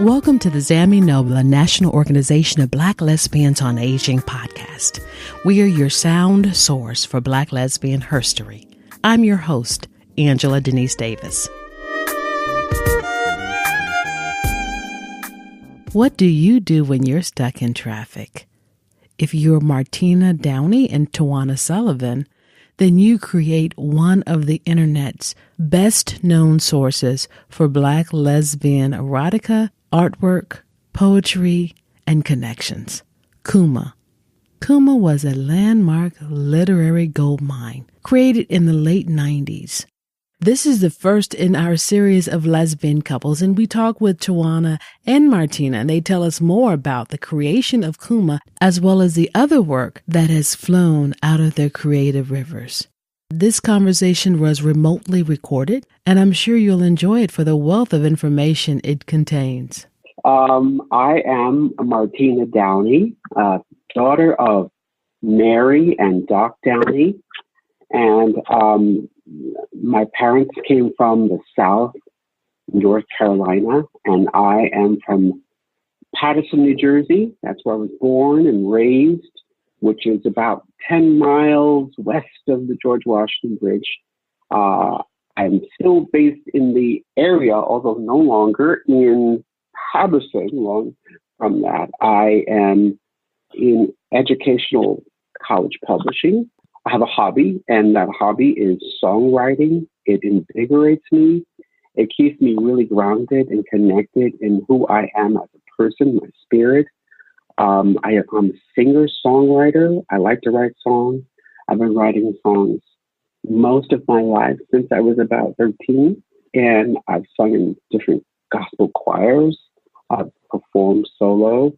Welcome to the Zami Nobla National Organization of Black Lesbians on Aging podcast. We are your sound source for Black lesbian herstory. I'm your host, Angela Denise Davis. What do you do when you're stuck in traffic? If you're Martina Downey and Tawanna Sullivan, then you create one of the internet's best known sources for Black lesbian erotica, artwork, poetry, and connections. Kuma. Kuma was a landmark literary gold mine created in the late 90s. This is the first in our series of lesbian couples, and we talk with Tawanna and Martina, and they tell us more about the creation of Kuma as well as the other work that has flown out of their creative rivers. This conversation was remotely recorded, and I'm sure you'll enjoy it for the wealth of information it contains. I am Martina Downey, daughter of Mary and Doc Downey, and my parents came from the South, North Carolina, and I am from Paterson, New Jersey. That's where I was born and raised, which is about 10 miles west of the George Washington Bridge. I'm still based in the area, although no longer in Paterson. Long from that, I am in educational college publishing. I have a hobby, and that hobby is songwriting. It invigorates me. It keeps me really grounded and connected in who I am as a person, my spirit. I'm a singer-songwriter. I like to write songs. I've been writing songs most of my life since I was about 13, and I've sung in different gospel choirs. I've performed solo,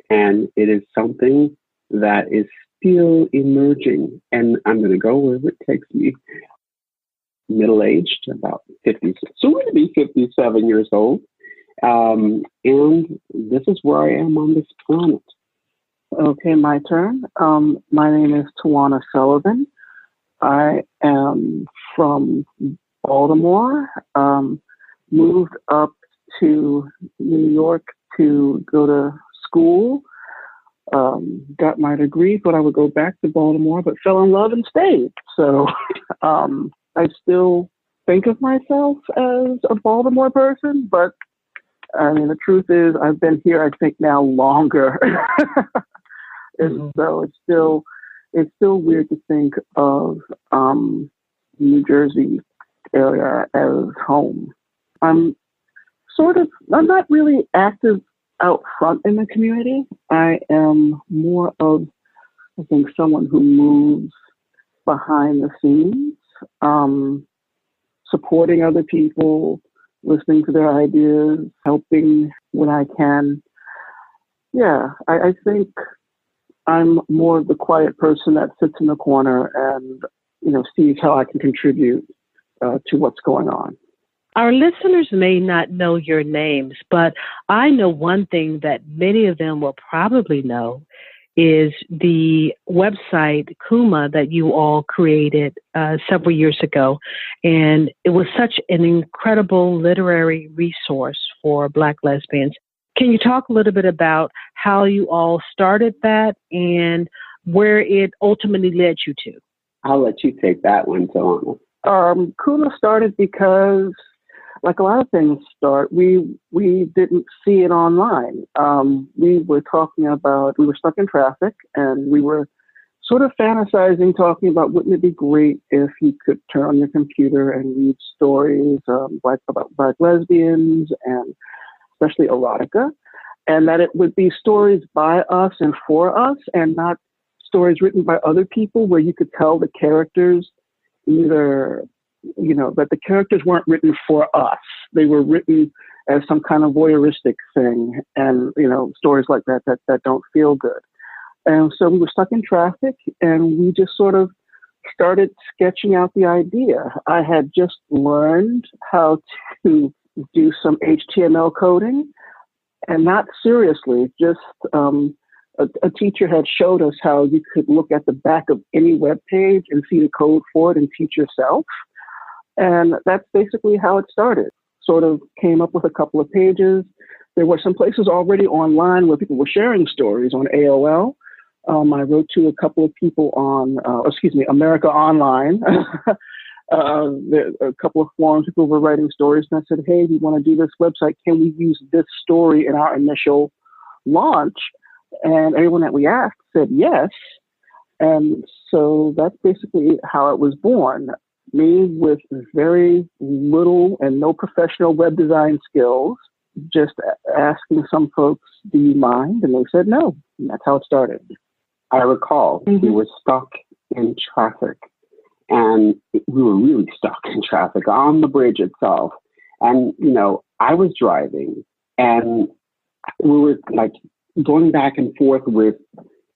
and it is something that is still emerging, and I'm going to go wherever it takes me. Middle-aged, about 50, soon to be 57 years old. And this is where I am on this planet. Okay, my turn. My name is Tawanna Sullivan. I am from Baltimore, moved up to New York to go to school, got my degree, thought I would go back to Baltimore, but fell in love and stayed. So I still think of myself as a Baltimore person, but I mean, the truth is I've been here, I think now longer. And so it's still weird to think of New Jersey area as home. I'm not really active out front in the community. I am more of, I think, someone who moves behind the scenes, supporting other people, listening to their ideas, helping when I can. Yeah, I think I'm more of the quiet person that sits in the corner and, sees how I can contribute to what's going on. Our listeners may not know your names, but I know one thing that many of them will probably know is the website Kuma that you all created several years ago. And it was such an incredible literary resource for Black lesbians. Can you talk a little bit about how you all started that and where it ultimately led you to? I'll let you take that one, Tawanna. Kuma started because, like a lot of things start, we didn't see it online. We were stuck in traffic, and we were sort of fantasizing, talking about, wouldn't it be great if you could turn on your computer and read stories about Black lesbians and especially erotica, and that it would be stories by us and for us, and not stories written by other people where you could tell the characters either, that the characters weren't written for us. They were written as some kind of voyeuristic thing, and, stories like that don't feel good. And so we were stuck in traffic, and we just sort of started sketching out the idea. I had just learned how to do some HTML coding, and not seriously, just a teacher had showed us how you could look at the back of any web page and see the code for it and teach yourself. And that's basically how it started. Sort of came up with a couple of pages. There were some places already online where people were sharing stories on AOL. I wrote to a couple of people on, America Online. A couple of forums, people were writing stories, and I said, hey, we want to do this website. Can we use this story in our initial launch? And everyone that we asked said yes. And so that's basically how it was born. Me with very little and no professional web design skills, just asking some folks, do you mind? And they said no. And that's how it started. I recall we were stuck in traffic, and we were really stuck in traffic on the bridge itself. And, I was driving, and we were like going back and forth with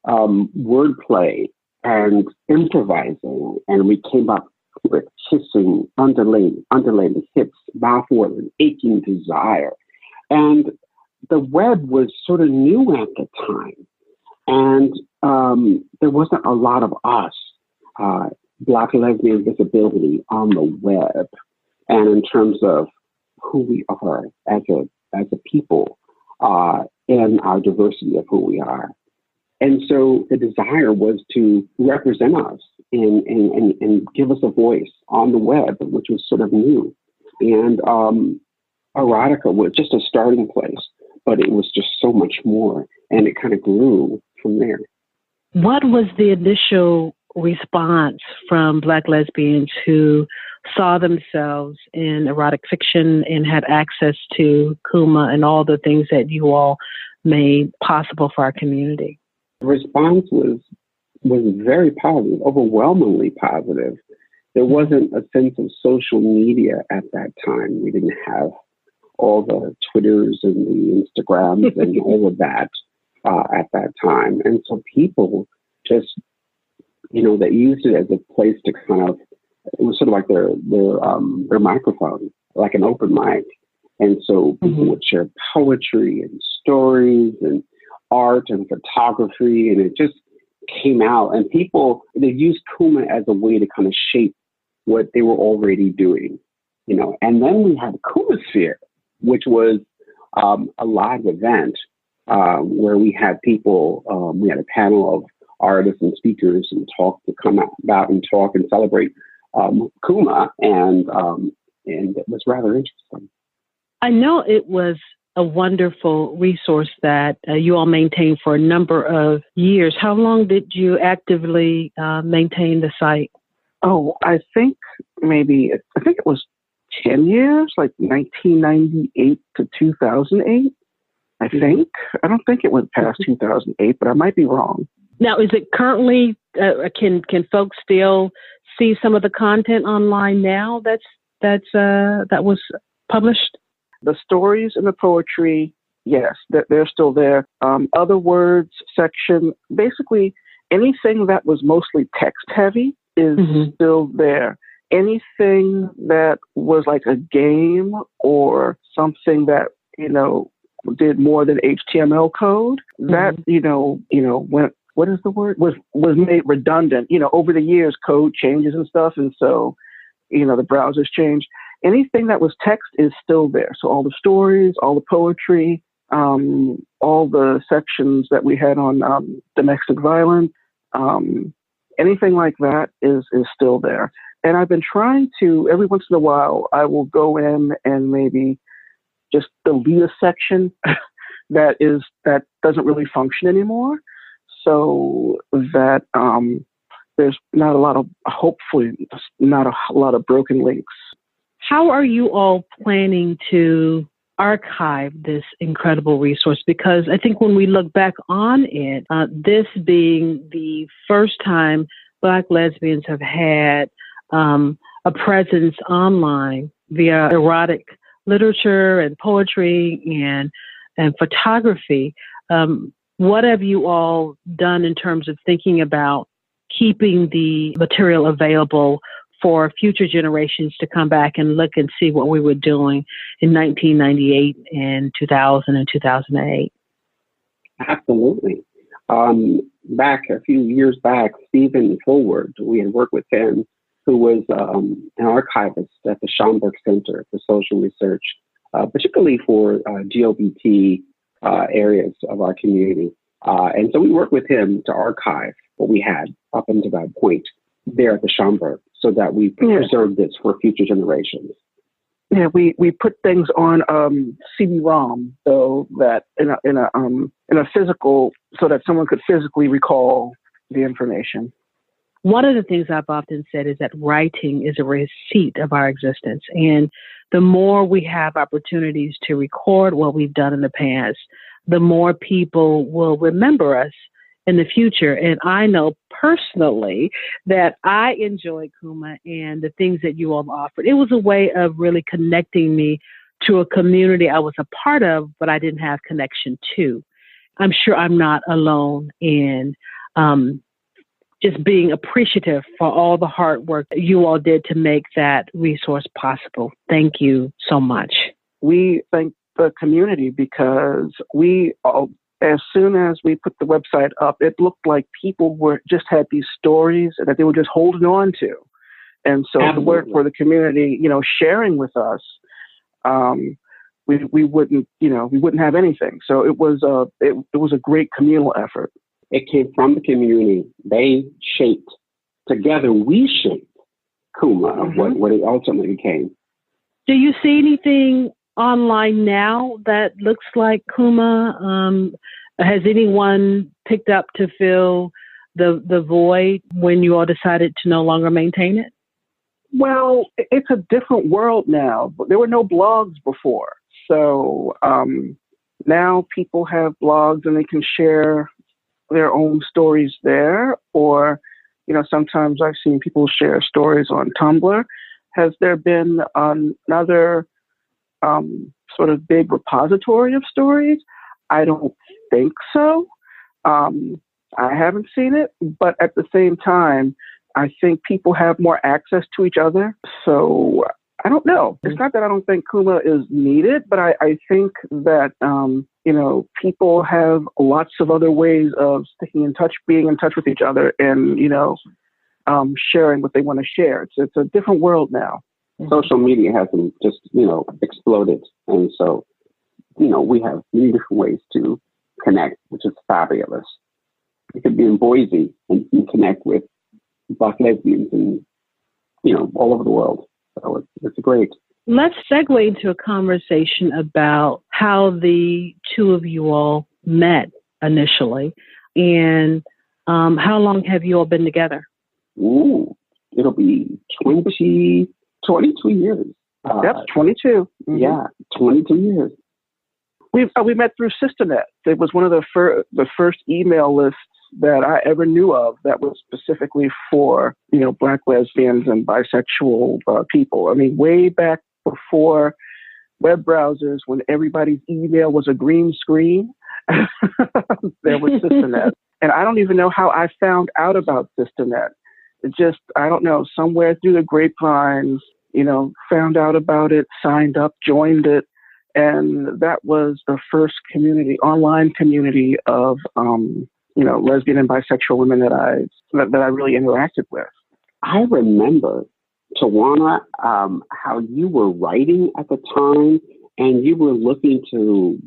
wordplay and improvising, and we came up with hissing, undulating hips, mouth-watering, aching desire. And the web was sort of new at the time. And there wasn't a lot of us, Black lesbian visibility on the web, and in terms of who we are as a people, and our diversity of who we are. And so the desire was to represent us and give us a voice on the web, which was sort of new. And erotica was just a starting place, but it was just so much more, and it kind of grew from there. What was the initial response from Black lesbians who saw themselves in erotic fiction and had access to Kuma and all the things that you all made possible for our community? The response was very positive, overwhelmingly positive. There wasn't a sense of social media at that time. We didn't have all the Twitters and the Instagrams and all of that at that time. And so people just, they used it as a place to kind of, it was sort of like their microphone, like an open mic. And so people would share poetry and stories and art and photography, and it just came out. And they used Kuma as a way to kind of shape what they were already doing, And then we had Kumasphere, which was a live event where we had people, we had a panel of artists and speakers and to come out and talk and celebrate Kuma, and it was rather interesting. I know it was a wonderful resource that you all maintained for a number of years. How long did you actively maintain the site? Oh, I think it was 10 years, like 1998 to 2008, I think. I don't think it went past 2008, but I might be wrong. Now, is it currently, can folks still see some of the content online now that was published? The stories and the poetry, yes, they're still there. Other words section, basically anything that was mostly text heavy is still there. Anything that was like a game or something that, did more than HTML code, that, went, what is the word? Was made redundant. Over the years, code changes and stuff. And so, the browsers changed. Anything that was text is still there. So all the stories, all the poetry, all the sections that we had on domestic violence, anything like that is still there. And I've been trying to, every once in a while, I will go in and maybe just delete a section that doesn't really function anymore, so that there's not a lot of, hopefully, not a lot of broken links. How are you all planning to archive this incredible resource? Because I think when we look back on it, this being the first time Black lesbians have had a presence online via erotic literature and poetry and photography, what have you all done in terms of thinking about keeping the material available for future generations to come back and look and see what we were doing in 1998 and 2000 and 2008? Absolutely. Back a few years back, Stephen Forward, we had worked with him, who was an archivist at the Schomburg Center for Social Research particularly for GLBT areas of our community. And so we worked with him to archive what we had up until that point there at the Schomburg so that we preserve this for future generations. Yeah, we put things on CD-ROM, so that in a physical, so that someone could physically recall the information. One of the things I've often said is that writing is a receipt of our existence. And the more we have opportunities to record what we've done in the past, the more people will remember us in the future. And I know personally that I enjoyed Kuma and the things that you all offered. It was a way of really connecting me to a community I was a part of, but I didn't have connection to. I'm sure I'm not alone in just being appreciative for all the hard work that you all did to make that resource possible. Thank you so much. We thank the community because as soon as we put the website up, it looked like people just had these stories that they were just holding on to. And so the word for the community, sharing with us, we wouldn't have anything. So it was a great communal effort. It came from the community. They shaped, together we shaped Kuma, what it ultimately became. Do you see anything online now that looks like Kuma? Has anyone picked up to fill the void when you all decided to no longer maintain it? Well, it's a different world now. There were no blogs before. So now people have blogs and they can share their own stories there, or sometimes I've seen people share stories on Tumblr. Has there been another sort of big repository of stories? I don't think so. I haven't seen it, but at the same time, I think people have more access to each other. So I don't know. It's not that I don't think Kuma is needed, but I think that, people have lots of other ways of staying in touch, being in touch with each other and, sharing what they want to share. It's a different world now. Social media hasn't just, exploded. And so, we have many different ways to connect, which is fabulous. You could be in Boise and connect with Black lesbians and, all over the world. So it's great. Let's segue into a conversation about how the two of you all met initially, and how long have you all been together? Ooh, it'll be 22 years. That's 22. Mm-hmm. Yeah, 22 years. We met through SisterNet. It was one of the first email lists that I ever knew of that was specifically for, Black lesbians and bisexual people. I mean, way back before web browsers, when everybody's email was a green screen, there was SisterNet. And I don't even know how I found out about SisterNet. It just, I don't know, somewhere through the grapevines, found out about it, signed up, joined it. And that was the first online community of, lesbian and bisexual women that I really interacted with. I remember, Tawanna, how you were writing at the time, and you were looking to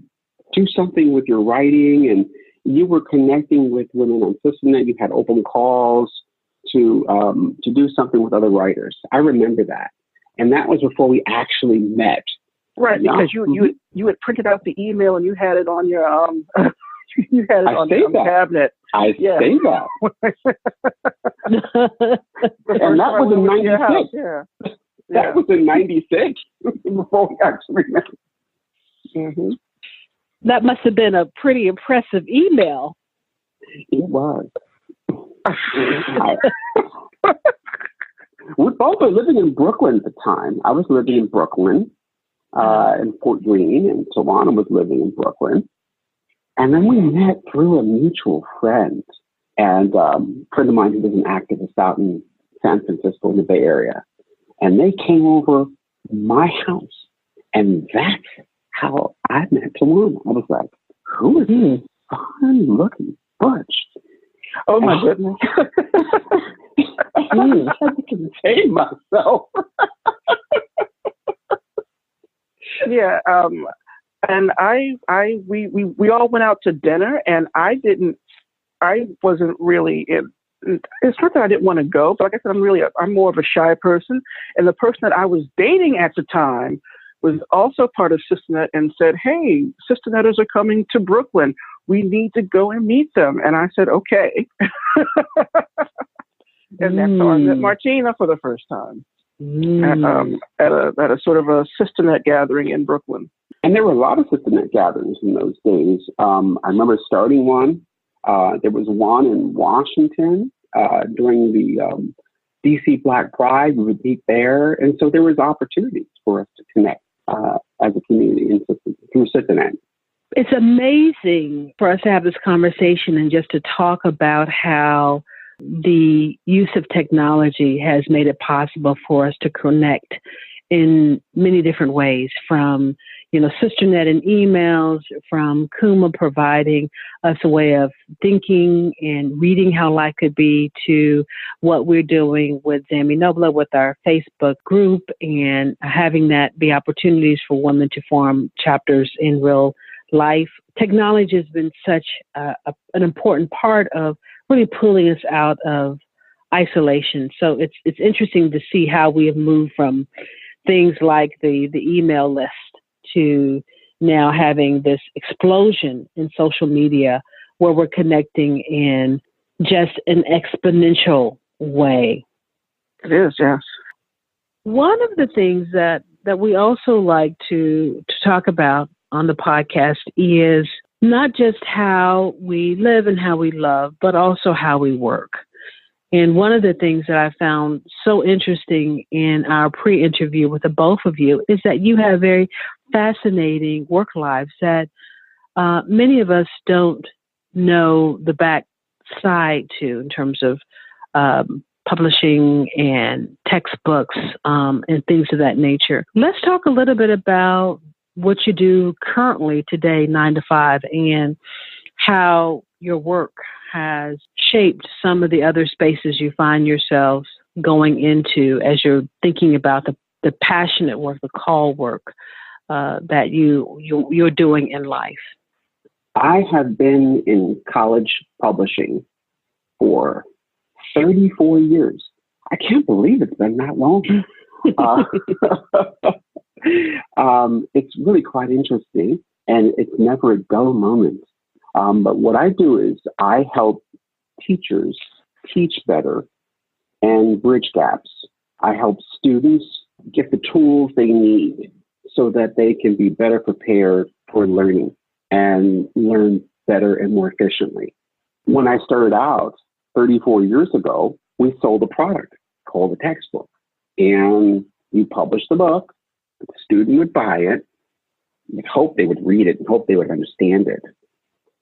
do something with your writing, and you were connecting with women on SisterNet. You had open calls to do something with other writers. I remember that, and that was before we actually met. Right, because you had printed out the email and you had it on your you had it on the cabinet. I say that. And that was in 96. Yeah. That was in 96 before we actually met. Mm-hmm. That must have been a pretty impressive email. It was. We both were living in Brooklyn at the time. I was living in Brooklyn, in Fort Greene, and Tawanna was living in Brooklyn. And then we met through a mutual friend, and a friend of mine who was an activist out in San Francisco in the Bay Area. And they came over my house, and that's how I met Tawanna. I was like, who is this fine-looking butch? Oh, my goodness. I had to contain myself. Yeah, Yeah. And we all went out to dinner, and I wasn't really in. It's not that I didn't want to go, but like I said, I'm more of a shy person. And the person that I was dating at the time was also part of SisterNet and said, "Hey, SisterNetters are coming to Brooklyn. We need to go and meet them." And I said, "Okay." And that's how I met Martina for the first time at a sort of a SisterNet gathering in Brooklyn. And there were a lot of SisterNet gatherings in those days. I remember starting one. There was one in Washington during the DC Black Pride. We would meet there. And so there was opportunities for us to connect as a community through SisterNet. It's amazing for us to have this conversation and just to talk about how the use of technology has made it possible for us to connect in many different ways, from, SisterNet and emails, from Kuma providing us a way of thinking and reading how life could be, to what we're doing with Zami Nobla with our Facebook group and having that be opportunities for women to form chapters in real life. Technology has been such an important part of really pulling us out of isolation. So it's interesting to see how we have moved from things like the email list to now having this explosion in social media where we're connecting in just an exponential way. It is, yes. One of the things that we also like to talk about on the podcast is not just how we live and how we love, but also how we work. And one of the things that I found so interesting in our pre-interview with the both of you is that you have very fascinating work lives that many of us don't know the back side to, in terms of publishing and textbooks and things of that nature. Let's talk a little bit about what you do currently today, 9 to 5, and how your work has shaped some of the other spaces you find yourselves going into as you're thinking about the passionate work, the call work that you're doing in life. I have been in college publishing for 34 years. I can't believe it's been that long. It's really quite interesting, and it's never a dull moment. But what I do is I help teachers teach better and bridge gaps. I help students get the tools they need so that they can be better prepared for learning and learn better and more efficiently. When I started out 34 years ago, we sold a product called a textbook. And we published the book. The student would buy it, and hope they would read it, and hope they would understand it.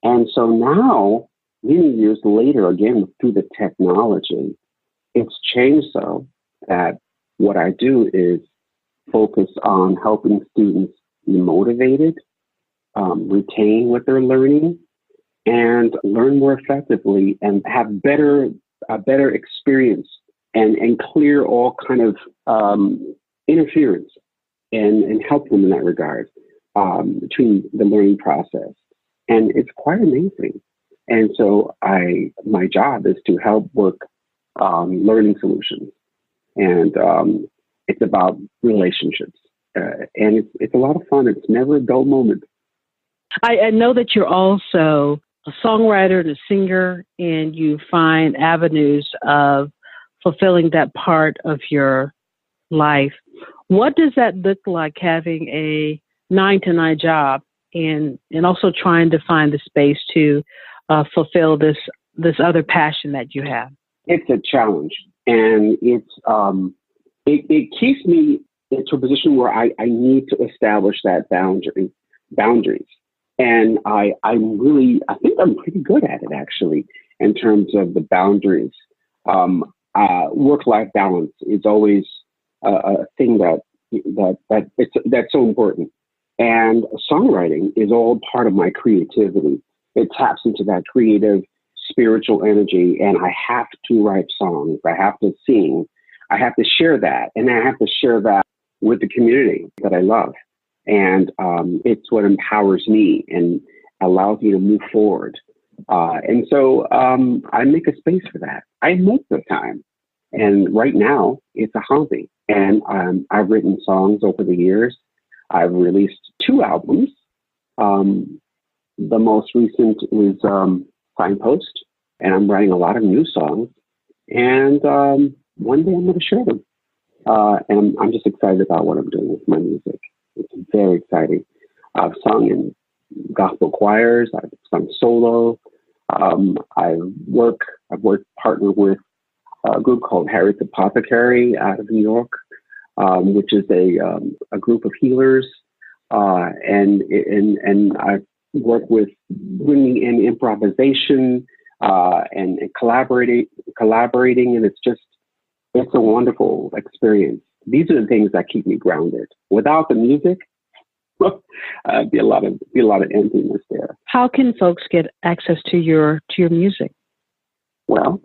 And so now, many years later, again, through the technology, it's changed so that what I do is focus on helping students be motivated, retain what they're learning, and learn more effectively and have a better experience and clear all kind of interference and help them in that regard between the learning process. And it's quite amazing. And so my job is to help work learning solutions. And it's about relationships. And it's a lot of fun. It's never a dull moment. I know that you're also a songwriter and a singer, and you find avenues of fulfilling that part of your life. What does that look like, having a 9-to-9 job and also trying to find the space to fulfill this other passion that you have? It's a challenge, and it keeps me into a position where I need to establish that boundaries. And I think I'm pretty good at it, actually, in terms of the boundaries. Work-life balance is always a thing that's so important. And songwriting is all part of my creativity. It taps into that creative, spiritual energy, and I have to write songs. I have to sing. I have to share that, and I have to share that with the community that I love. And it's what empowers me and allows me to move forward. And so I make a space for that. I make the time. And right now, it's a hobby. And I've written songs over the years. I've released 2 albums. The most recent is Signpost, and I'm writing a lot of new songs. And one day I'm going to share them. And I'm just excited about what I'm doing with my music. It's very exciting. I've sung in gospel choirs. I've sung solo. I've partnered with a group called Harriet Apothecary out of New York, which is a group of healers. And I work with bringing in improvisation and collaborating, and it's a wonderful experience. These are the things that keep me grounded. Without the music, be a lot of emptiness there. How can folks get access to your music? Well,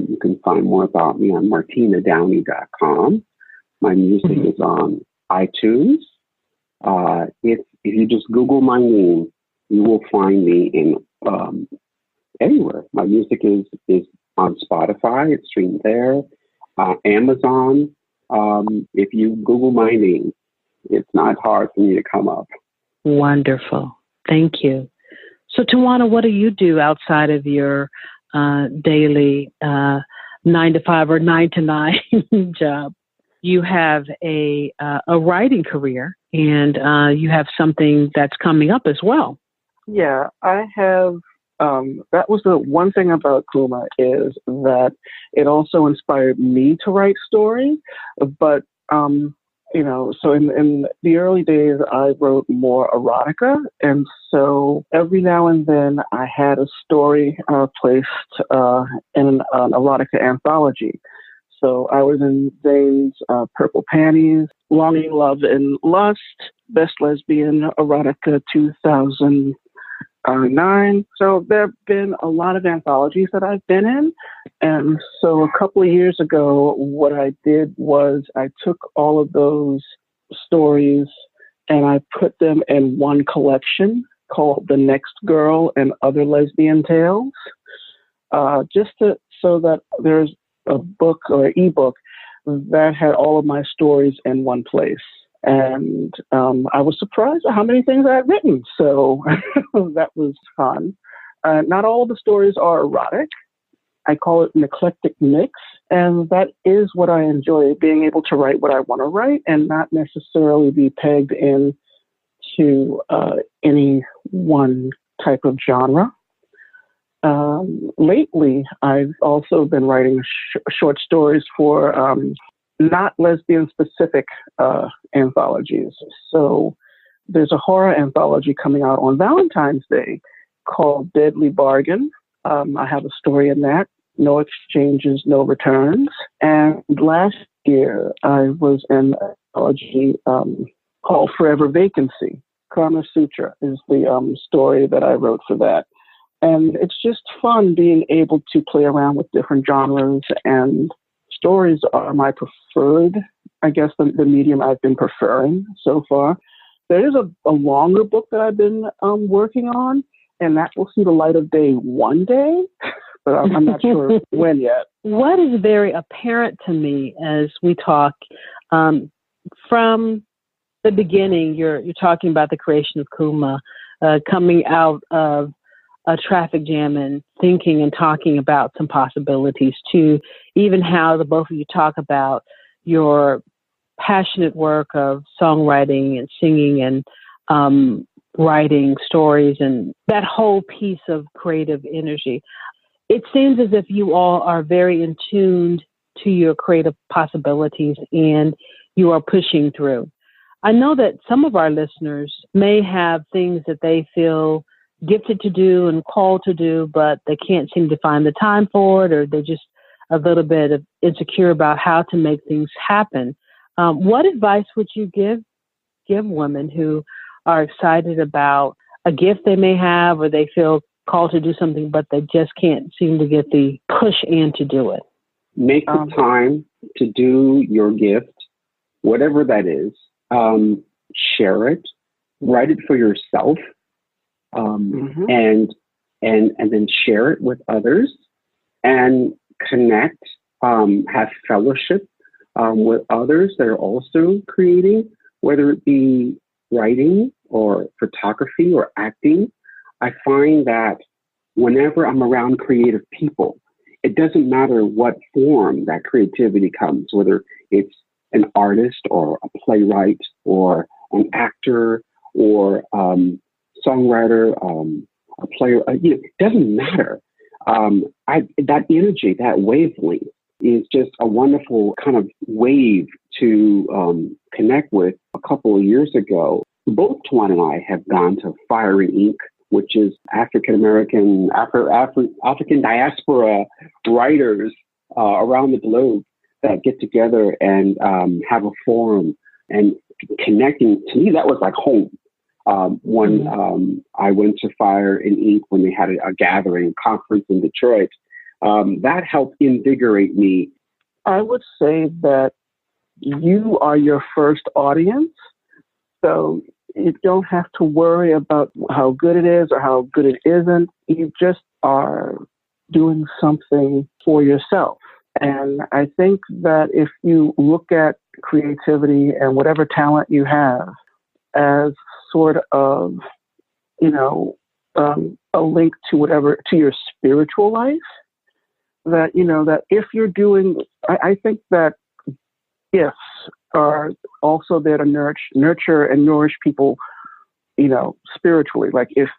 you can find more about me on martinadowney.com. My music is on iTunes. If you just Google my name, you will find me in anywhere. My music is on Spotify. It's streamed there. Amazon. If you Google my name, it's not hard for me to come up. Wonderful. Thank you. So, Tawanna, what do you do outside of your daily 9 to 5 or 9 to 9 job? You have a writing career, and you have something that's coming up as well. Yeah, I have. That was the one thing about Kuma, is that it also inspired me to write stories. But, so in the early days, I wrote more erotica. And so every now and then I had a story placed in an erotica anthology. So I was in Zane's Purple Panties, Longing, Love, and Lust, Best Lesbian Erotica 2009. So there have been a lot of anthologies that I've been in. And so a couple of years ago, what I did was I took all of those stories and I put them in one collection called The Next Girl and Other Lesbian Tales, so that there's a book or an ebook that had all of my stories in one place. And I was surprised at how many things I had written. So that was fun. Not all of the stories are erotic. I call it an eclectic mix. And that is what I enjoy, being able to write what I want to write and not necessarily be pegged in to any one type of genre. Lately, I've also been writing short stories for not lesbian specific anthologies. So there's a horror anthology coming out on Valentine's Day called Deadly Bargain. I have a story in that, No Exchanges, No Returns. And last year I was in an anthology called Forever Vacancy. Karma Sutra is the story that I wrote for that. And it's just fun being able to play around with different genres, and stories are my preferred, I guess, the medium I've been preferring so far. There is a longer book that I've been working on, and that will see the light of day one day, but I'm not sure when yet. What is very apparent to me as we talk, from the beginning, you're talking about the creation of Kuma, coming out of a traffic jam and thinking and talking about some possibilities, to even how the both of you talk about your passionate work of songwriting and singing and writing stories and that whole piece of creative energy. It seems as if you all are very in tune to your creative possibilities and you are pushing through. I know that some of our listeners may have things that they feel gifted to do and called to do, but they can't seem to find the time for it, or they're just a little bit of insecure about how to make things happen. What advice would you give women who are excited about a gift they may have, or they feel called to do something, but they just can't seem to get the push in to do it? Make the time to do your gift, whatever that is. Share it. write it for yourself, and then share it with others, and connect, have fellowship with others that are also creating, whether it be writing or photography or acting. I find that whenever I'm around creative people, it doesn't matter what form that creativity comes, whether it's an artist or a playwright or an actor or songwriter, a player, it doesn't matter. That energy, that wavelength is just a wonderful kind of wave to connect with. A couple of years ago, both Tawanna and I have gone to Fire and Ink, which is African-American, African diaspora writers around the globe that get together and have a forum and connecting. To me, that was like home. When I went to Fire and Ink, when they had a gathering, a conference in Detroit, that helped invigorate me. I would say that you are your first audience, so you don't have to worry about how good it is or how good it isn't. You just are doing something for yourself. And I think that if you look at creativity and whatever talent you have as sort of, a link to your spiritual life, that if you're doing, I think that gifts are also there to nurture and nourish people, spiritually. Like if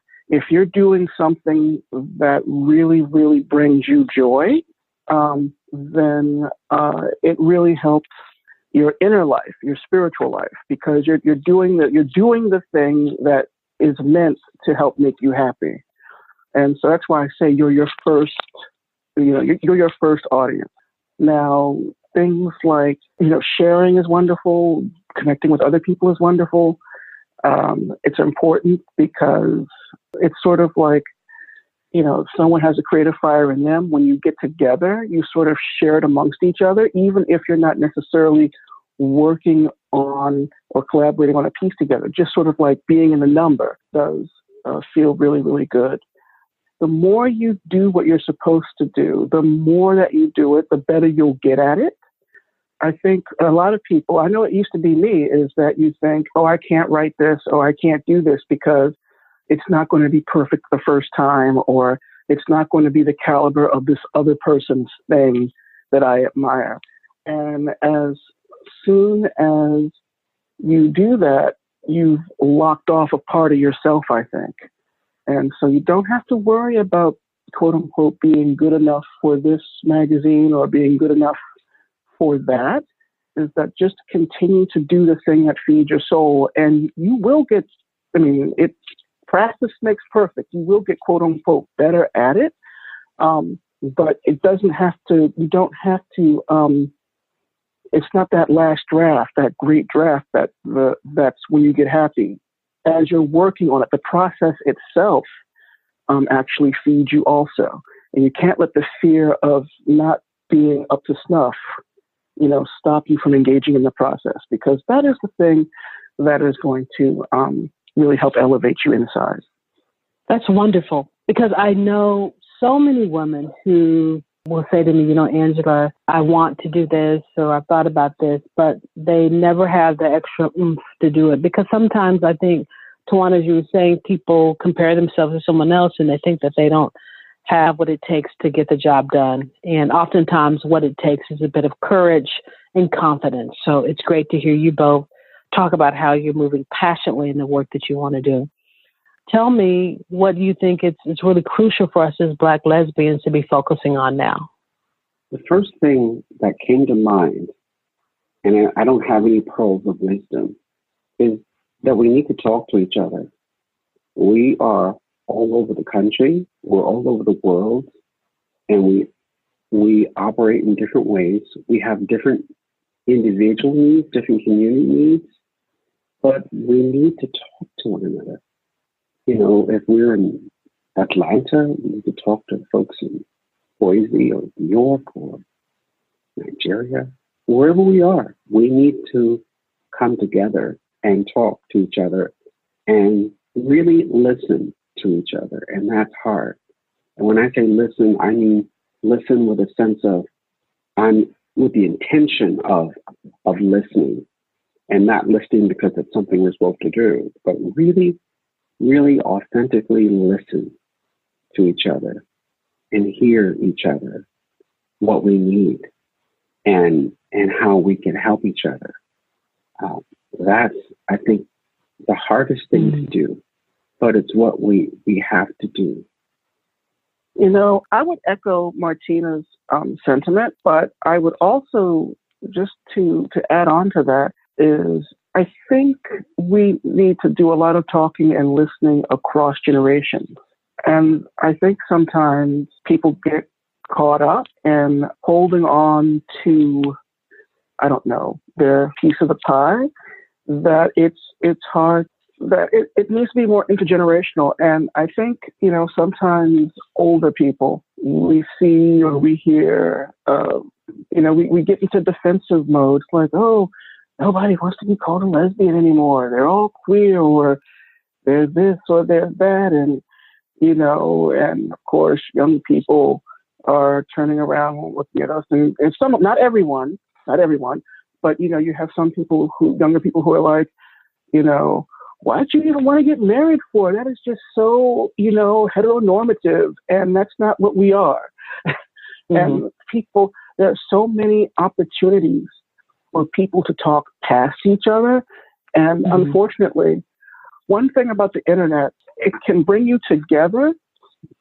you're doing something that really, really brings you joy, then it really helps your inner life, your spiritual life, because you're doing the thing that is meant to help make you happy. And so that's why I say you're your first audience. Now, things like, sharing is wonderful. Connecting with other people is wonderful. It's important because it's sort of like, if someone has a creative fire in them, when you get together, you sort of share it amongst each other, even if you're not necessarily working on or collaborating on a piece together. Just sort of like being in the number does feel really, really good. The more you do what you're supposed to do, the more that you do it, the better you'll get at it. I think a lot of people, I know it used to be me, is that you think, oh, I can't write this, or I can't do this because it's not going to be perfect the first time, or it's not going to be the caliber of this other person's thing that I admire. And as soon as you do that, you've locked off a part of yourself, I think. And so you don't have to worry about, quote unquote, being good enough for this magazine or being good enough for that. Is that just continue to do the thing that feeds your soul, and you will get, practice makes perfect. You will get, quote unquote, better at it. But it doesn't have to, you don't have to, it's not that last draft, that great draft that's when you get happy. As you're working on it, the process itself actually feeds you also. And you can't let the fear of not being up to snuff, stop you from engaging in the process, because that is the thing that is going to really help elevate you inside. That's wonderful, because I know so many women who will say to me, Angela, I want to do this, or I've thought about this, but they never have the extra oomph to do it. Because sometimes I think, Tawanna, as you were saying, people compare themselves to someone else and they think that they don't have what it takes to get the job done. And oftentimes what it takes is a bit of courage and confidence. So it's great to hear you both talk about how you're moving passionately in the work that you want to do. Tell me, what do you think it's really crucial for us as Black lesbians to be focusing on now? The first thing that came to mind, and I don't have any pearls of wisdom, is that we need to talk to each other. We are all over the country, we're all over the world, and we operate in different ways. We have different individual needs, different community needs, but we need to talk to one another. If we're in Atlanta, we need to talk to folks in Boise or New York or Nigeria. Wherever we are, we need to come together and talk to each other and really listen to each other. And that's hard. And when I say listen, I mean listen with a sense of, I'm with the intention of listening, and not listening because it's something we're supposed to do, but really, really authentically listen to each other and hear each other, what we need, and how we can help each other. That's, I think, the hardest thing to do, but it's what we have to do. You know, I would echo Martina's sentiment, but I would also, just to add on to that, is I think we need to do a lot of talking and listening across generations. And I think sometimes people get caught up in holding on to, I don't know, their piece of the pie, that it's hard, that it needs to be more intergenerational. And I think, you know, sometimes older people, we see or we hear, you know, we get into defensive mode, like, oh, nobody wants to be called a lesbian anymore. They're all queer, or they're this or they're that. And, you know, and of course, young people are turning around and looking at us. And some, not everyone, but, you know, you have some people younger people who are like, you know, why'd you even want to get married for? That is just so, you know, heteronormative. And that's not what we are. And people, there are so many opportunities for people to talk past each other. And unfortunately, one thing about the internet, it can bring you together,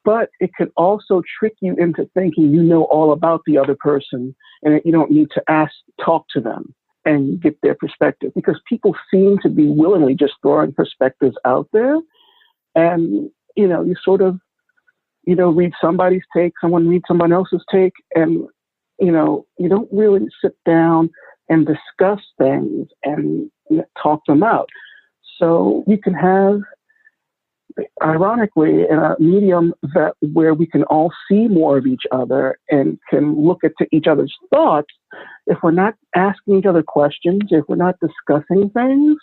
but it can also trick you into thinking you know all about the other person and that you don't need to talk to them and get their perspective, because people seem to be willingly just throwing perspectives out there. And, you know, you sort of, you know, read somebody's take, someone reads someone else's take, and, you know, you don't really sit down and discuss things and talk them out. So you can have, ironically, in a medium where we can all see more of each other and can look at each other's thoughts, if we're not asking each other questions, if we're not discussing things,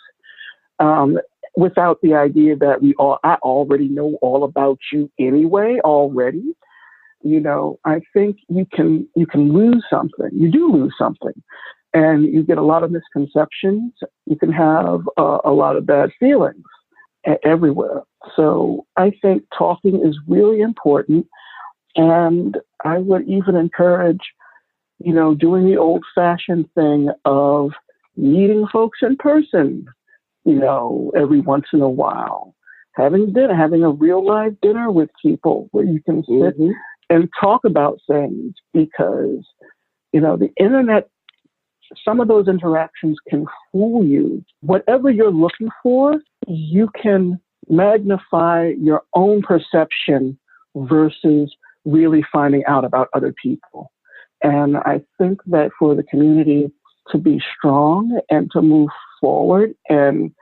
without the idea that I already know all about you anyway already, you know, I think you can lose something. You do lose something. And you get a lot of misconceptions. You can have a lot of bad feelings everywhere. So I think talking is really important. And I would even encourage, you know, doing the old-fashioned thing of meeting folks in person, you know, every once in a while. Having dinner, having a real live dinner with people where you can sit and talk about things, because, you know, the internet, some of those interactions can fool you. Whatever you're looking for, you can magnify your own perception versus really finding out about other people. And I think that for the community to be strong and to move forward, and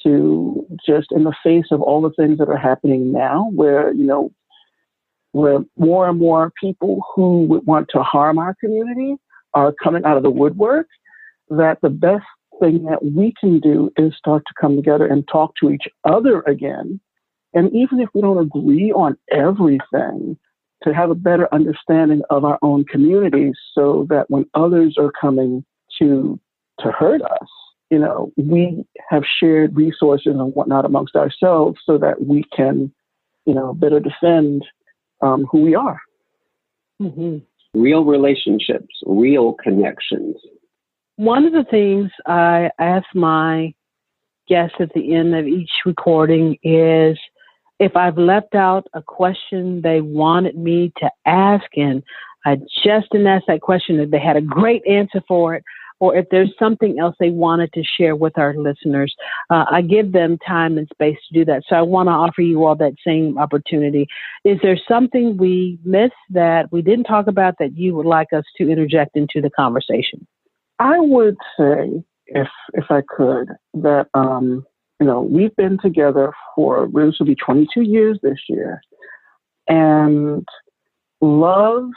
to just, in the face of all the things that are happening now, where, you know, where more and more people who would want to harm our community are coming out of the woodwork, that the best thing that we can do is start to come together and talk to each other again. And even if we don't agree on everything, to have a better understanding of our own communities, so that when others are coming to hurt us, you know, we have shared resources and whatnot amongst ourselves, so that we can, you know, better defend who we are. Real relationships, real connections. One of the things I ask my guests at the end of each recording is if I've left out a question they wanted me to ask, and I just didn't ask that question, if they had a great answer for it, or if there's something else they wanted to share with our listeners, I give them time and space to do that. So I want to offer you all that same opportunity. Is there something we missed that we didn't talk about that you would like us to interject into the conversation? I would say, if I could, that, you know, we've been together for, this will be 22 years this year. And love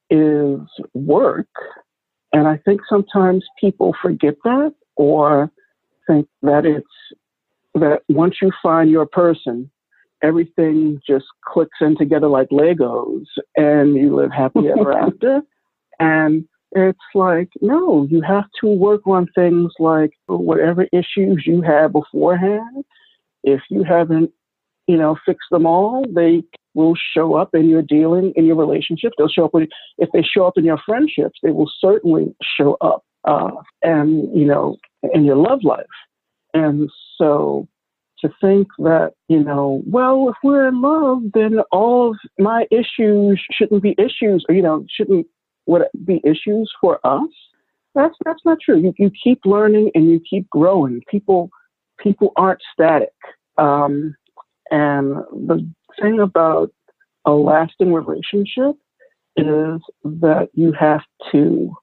is work. And I think sometimes people forget that, or think that that once you find your person, everything just clicks in together like Legos and you live happy ever after. And it's like, no, you have to work on things like whatever issues you had beforehand. If you haven't, fixed them all, they will show up in your dealing, in your relationships. They'll show up if they show up in your friendships, they will certainly show up, in your love life. And so to think that, well, if we're in love, then all of my issues shouldn't be issues, or, shouldn't be issues for us. That's not true. You keep learning and you keep growing. People aren't static. And the thing about a lasting relationship is that you have to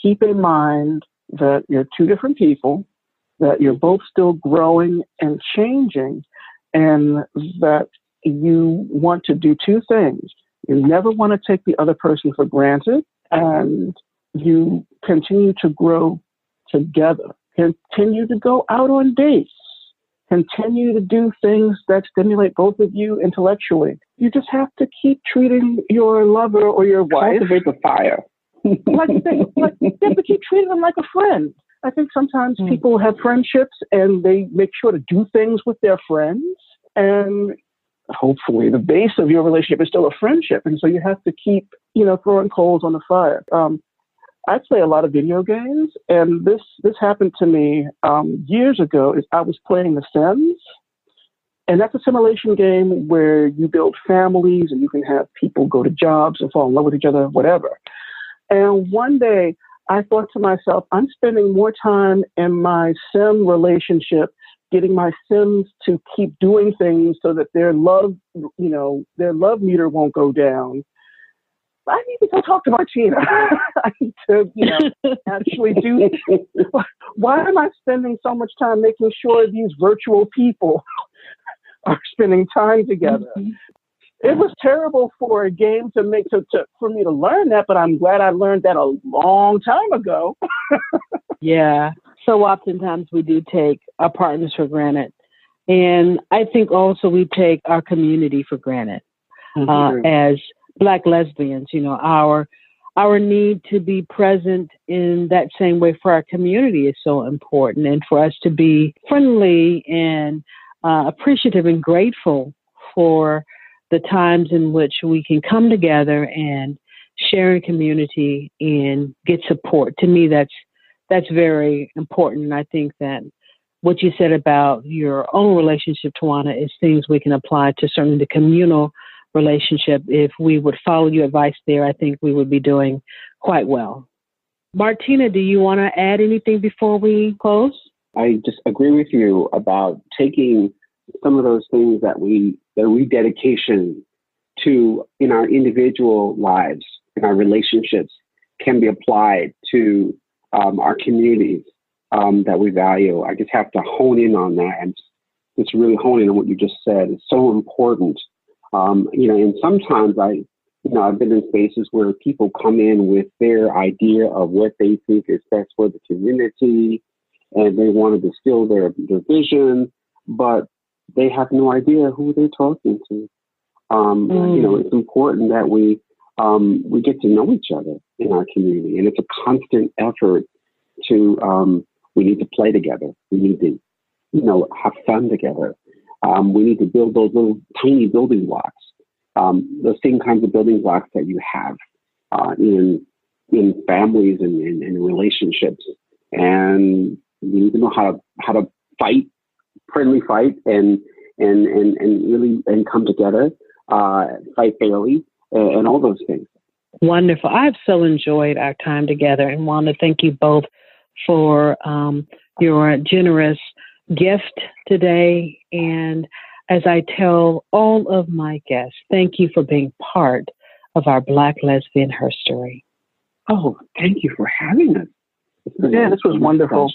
keep in mind that you're two different people, that you're both still growing and changing, and that you want to do two things. You never want to take the other person for granted, and you continue to grow together. Continue to go out on dates. Continue to do things that stimulate both of you intellectually. You just have to keep treating your lover or your wife. Cultivate the fire. But keep treating them like a friend. I think sometimes people have friendships and they make sure to do things with their friends. And hopefully the base of your relationship is still a friendship. And so you have to keep, throwing coals on the fire. I play a lot of video games, and this happened to me years ago. I was playing The Sims, and that's a simulation game where you build families and you can have people go to jobs and fall in love with each other, whatever. And one day I thought to myself, I'm spending more time in my Sim relationship getting my Sims to keep doing things so that their love meter won't go down. I need to go talk to Martina. I need to, actually do. Why am I spending so much time making sure these virtual people are spending time together? Mm-hmm. It was terrible for a game for me to learn that, but I'm glad I learned that a long time ago. Yeah. So oftentimes we do take our partners for granted. And I think also we take our community for granted as Black lesbians. Our need to be present in that same way for our community is so important, and for us to be friendly and appreciative and grateful for the times in which we can come together and share in community and get support. To me, that's very important. And I think that what you said about your own relationship, Tawanna, is things we can apply to certainly the communal relationship. If we would follow your advice there, I think we would be doing quite well. Martina, do you want to add anything before we close? I just agree with you about taking some of those things the rededication to in our individual lives, in our relationships, can be applied to our communities that we value. I just have to hone in on that and just really hone in on what you just said. It's so important. And sometimes I've been in spaces where people come in with their idea of what they think is best for the community, and they want to distill their vision, but they have no idea who they're talking to. It's important that we get to know each other in our community, and it's a constant effort to. We need to play together. We need to, have fun together. We need to build those little tiny building blocks, the same kinds of building blocks that you have in families and in relationships. And we need to know how to fight, friendly fight, and really come together, fight fairly, and all those things. Wonderful. I've so enjoyed our time together, and want to thank you both for your generous gift today. And as I tell all of my guests, thank you for being part of our Black lesbian history. Oh, thank you for having us. Yeah, this was wonderful.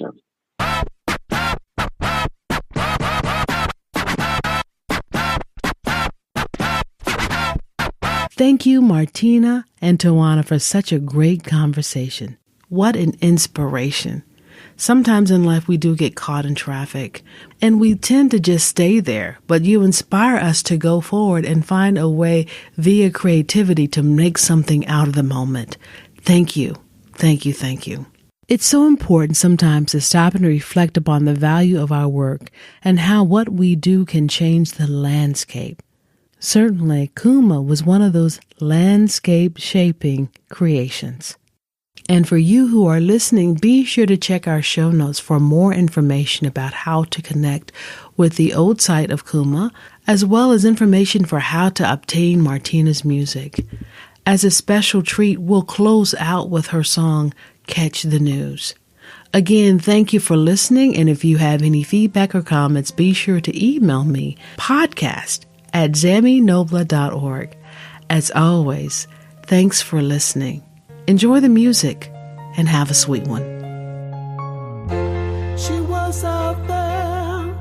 Thank you, Martina and Tawanna, for such a great conversation. What an inspiration. Sometimes in life we do get caught in traffic and we tend to just stay there, but you inspire us to go forward and find a way via creativity to make something out of the moment. Thank you. Thank you. Thank you. It's so important sometimes to stop and reflect upon the value of our work and how what we do can change the landscape. Certainly, Kuma was one of those landscape-shaping creations. And for you who are listening, be sure to check our show notes for more information about how to connect with the old site of Kuma, as well as information for how to obtain Martina's music. As a special treat, we'll close out with her song, Catch the News. Again, thank you for listening, and if you have any feedback or comments, be sure to email me, podcast@zaminobla.org. As always, thanks for listening. Enjoy the music and have a sweet one. She was out there.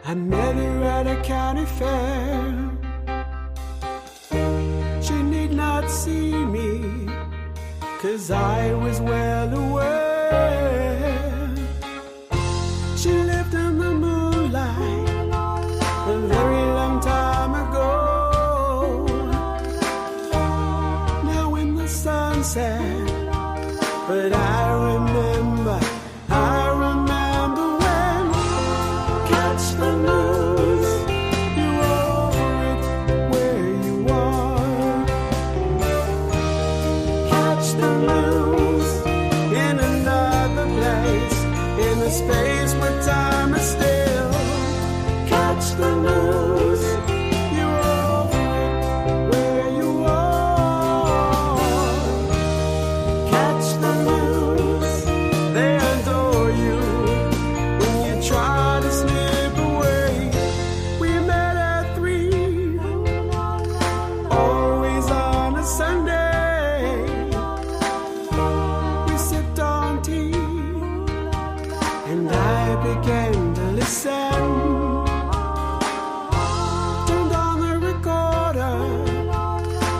I met her at a county fair. She need not see me, 'cause I was well aware. She lived in the moonlight a very long time ago. Now in the sunset, but I remember when catch the news, you over it where you are. Catch the news in another place, in a space where time is still. Catch the news, you over it where you are. Catch the news, they adore you when you try to slip away. We met at 3, always on a Sunday. We sipped on tea, and I began to listen. Turned on the recorder,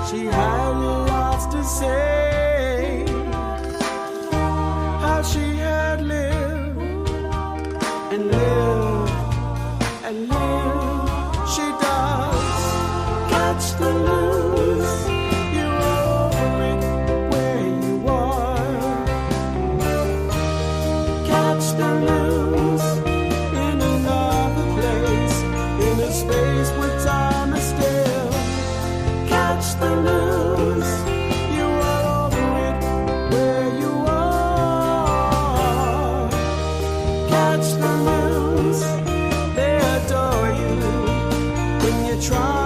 she had lots to say. How she had lived and lived and lived. She does catch the news, you're over it where you are. Catch the news in another place, in a space where time is still. Catch the news, you're over it where you are. Catch the news, they adore you when you try